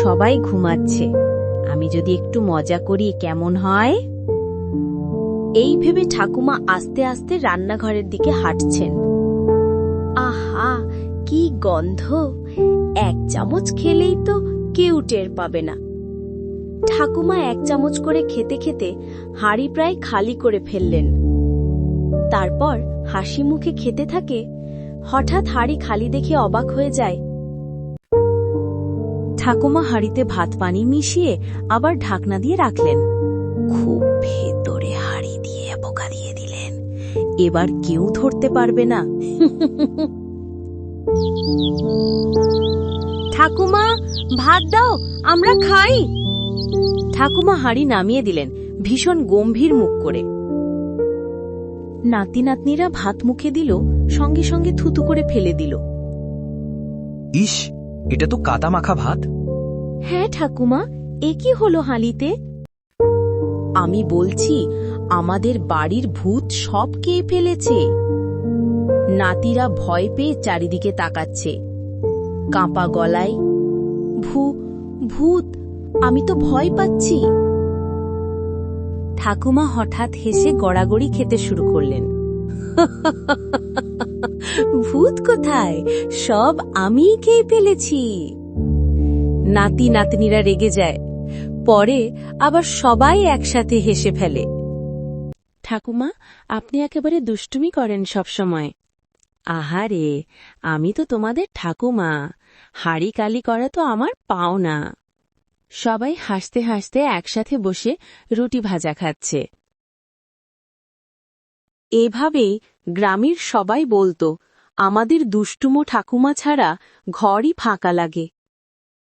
সবাই ঘুমাচ্ছে, আমি যদি একটু মজা করি কেমন হয়? এই ভেবে ঠাকুমা আস্তে আস্তে রান্নাঘরের দিকে হাঁটছেন। আহা, কি গন্ধ! 1 চামচ খেলেই তো কেউ টের পাবে না। ঠাকুমা 1 চামচ করে খেতে খেতে হাঁড়ি প্রায় খালি করে ফেললেন। তারপর হাসি মুখে খেতে থাকে। হঠাৎ হাঁড়ি খালি দেখে অবাক হয়ে যায়। ঠাকুমা হাঁড়িতে ভাত পানি মিশিয়ে আবার ঢাকনা দিয়ে রাখলেন। খুব ভেতরে হাঁড়ি দিয়ে পোকা দিয়ে দিলেন, এবার কেউ ধরতে পারবে না। ঠাকুমা, ভাত দাও, আমরা খাই। ঠাকুমা হাঁড়ি নামিয়ে দিলেন ভীষণ গম্ভীর মুখ করে। নাতি নাতনিরা ভাত মুখে দিল, সঙ্গে সঙ্গে থুতু করে ফেলে দিল। ইস, এটা তো কাদা মাখা ভাত। হ্যাঁ ঠাকুমা, এ কি হলো হাঁড়িতে? আমি বলছি, আমাদের বাড়ির ভূত সব খেয়ে ফেলেছে। নাতিরা ভয় পেয়ে চারিদিকে তাকাচ্ছে, কাঁপা গলায়, ভূত, আমি তো ভয় পাচ্ছি। ঠাকুমা হঠাৎ হেসে গড়াগড়ি খেতে শুরু করলেন। ভূত কোথায়, সব আমিই খেয়ে ফেলেছি। নাতি নাতনিরা রেগে যায়, পরে আবার সবাই একসাথে হেসে ফেলে। ঠাকুমা, আপনি একেবারে দুষ্টুমি করেন সব সময়। আহারে, আমি তো তোমাদের ঠাকুমা, হাঁড়ি কালি করা তো আমার পাও না। সবাই হাসতে হাসতে একসাথে বসে রুটি ভাজা খাচ্ছে। এভাবেই গ্রামের সবাই বলতো, আমাদের দুষ্টুমো ঠাকুমা ছাড়া ঘরই ফাঁকা লাগে।